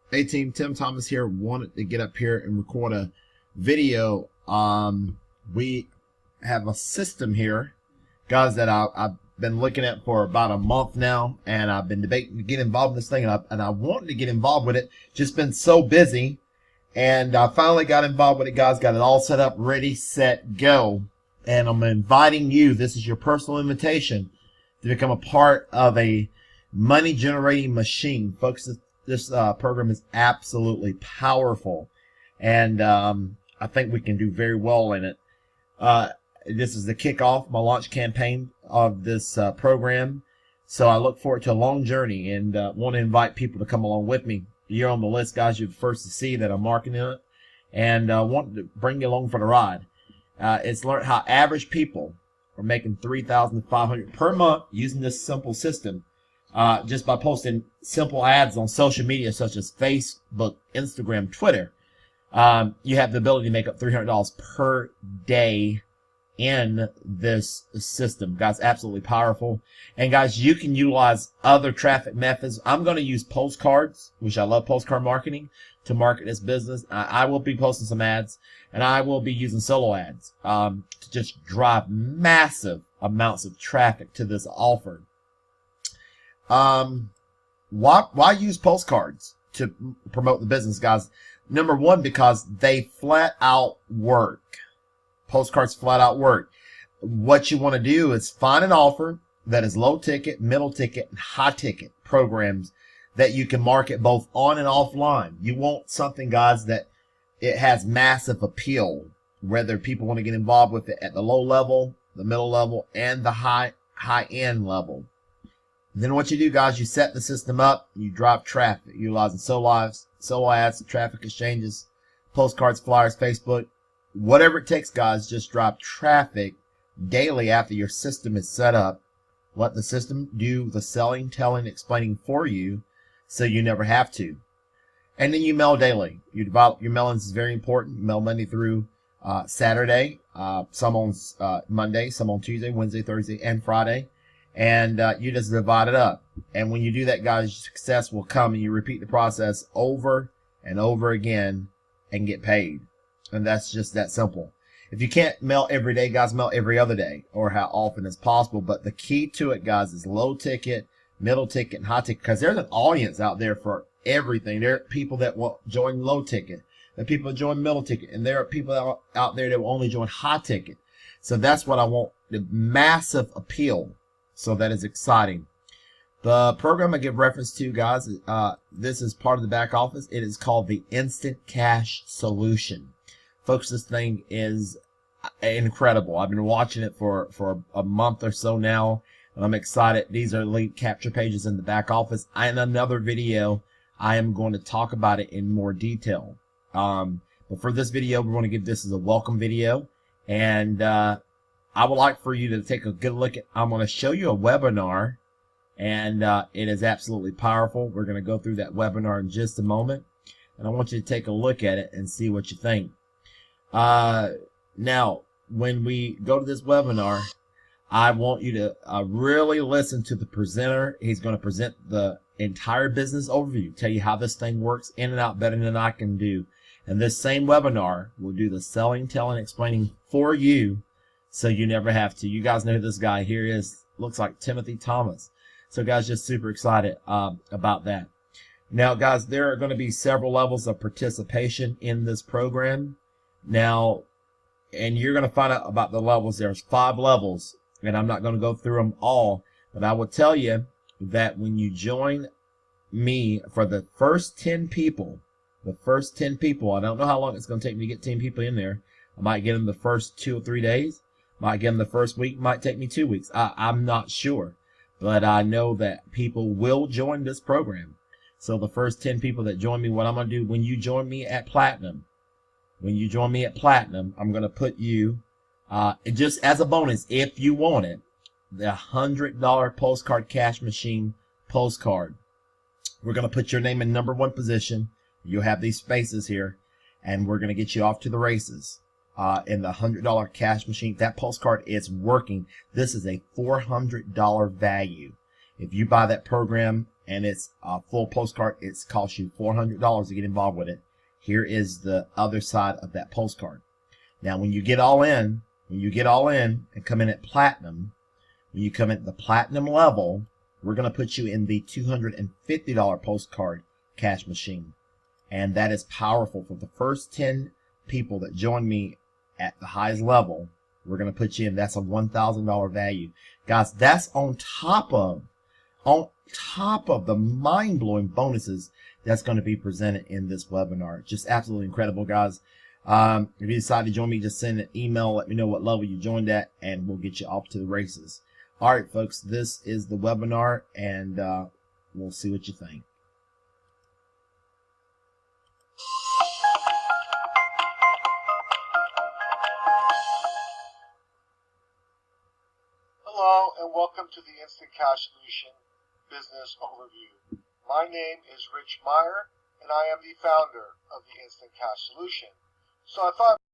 Hey team, Tim Thomas here. Wanted to get up here and record a video. We have a system here, guys, that I've been looking at for about a month now, and I've been debating to get involved in this thing, and I wanted to get involved with it. Just been so busy, and I finally got involved with it, guys. Got it all set up, ready, set, go. And I'm inviting you. This is your personal invitation to become a part of a money generating machine, folks. This program is absolutely powerful, and I think we can do very well in it. This is the kickoff, my launch campaign of this program, so I look forward to a long journey and want to invite people to come along with me. You're on the list, guys. You're the first to see that I'm marketing it, and want to bring you along for the ride. It's learned how average people are making $3,500 per month using this simple system. Just by posting simple ads on social media such as Facebook, Instagram, Twitter. You have the ability to make up $300 per day in this system. Guys, absolutely powerful. And guys, you can utilize other traffic methods. I'm going to use Postcards, which I love postcard marketing, to market this business. I will be posting some ads, and I will be using solo ads to just drive massive amounts of traffic to this offer. Why use Postcards to promote the business, guys? Number one, because they flat out work. Postcards flat out work. What you want to do is find an offer that is low ticket, middle ticket, and high ticket programs that you can market both on and offline. You want something, guys, that it has massive appeal, whether people want to get involved with it at the low level, the middle level, and the high end level. Then what you do, guys, you set the system up, you drive traffic, utilizing solo ads, traffic exchanges, postcards, flyers, Facebook, whatever it takes, guys. Just drive traffic daily after your system is set up. Let the system do the selling, telling, explaining for you, so you never have to. And then you mail daily. You develop your mailings is very important. You mail Monday through Saturday, some on Monday, some on Tuesday, Wednesday, Thursday, and Friday. And you just divide it up. And when you do that, guys, success will come, and you repeat the process over and over again and get paid. And that's just that simple. If you can't mail every day, guys, mail every other day, or how often as possible. But the key to it, guys, is low ticket, middle ticket, and high ticket, because there's an audience out there for everything. There are people that will join low ticket. There are people that join middle ticket. And there are people out there that will only join high ticket. So that's what I want, the massive appeal. So that is exciting. The program I give reference to, guys, this is part of the back office. It is called the Instant Cash Solution. Folks, this thing is incredible. I've been watching it for a month or so now, and I'm excited. These are lead capture pages in the back office. In another video, I am going to talk about it in more detail. But for this video, we're going to give this as a welcome video, and I would like for you to take a good look at, I'm going to show you a webinar, and it is absolutely powerful. We're going to go through that webinar in just a moment, and I want you to take a look at it and see what you think. Now, when we go to this webinar, I want you to really listen to the presenter. He's going to present the entire business overview, tell you how this thing works in and out better than I can do. And this same webinar will do the selling, telling, explaining for you, so you never have to. You guys know who this guy here is. Looks like Timothy Thomas. So, guys, just super excited about that. Now, guys, there are going to be several levels of participation in this program. Now, and you're going to find out about the levels. There's 5 levels, and I'm not going to go through them all. But I will tell you that when you join me, for the first 10 people, I don't know how long it's going to take me to get 10 people in there. I might get them the first 2 or 3 days. Might get them the first week, might take me 2 weeks. I'm not sure. But I know that people will join this program. So the first 10 people that join me, what I'm going to do, when you join me at Platinum, I'm going to put you, just as a bonus, if you want it, the $100 postcard cash machine postcard. We're going to put your name in #1 position. You'll have these spaces here, and we're going to get you off to the races. In the $100 cash machine. That postcard is working. This is a $400 value. If you buy that program and it's a full postcard. It's cost you $400 to get involved with it. Here is the other side of that postcard. Now, when you get all in, and come in at platinum, when you come at the platinum level, we're going to put you in the $250 postcard cash machine. And that is powerful. For the first 10 people that join me at the highest level, we're going to put you in. That's a $1,000 value. Guys, that's on top of the mind-blowing bonuses that's going to be presented in this webinar. Just absolutely incredible, guys. If you decide to join me, just send an email. Let me know what level you joined at, and we'll get you off to the races. All right, folks, this is the webinar, and we'll see what you think. Hello and welcome to the Instant Cash Solution Business Overview. My name is Rich Meyer and I am the founder of the Instant Cash Solution. So I thought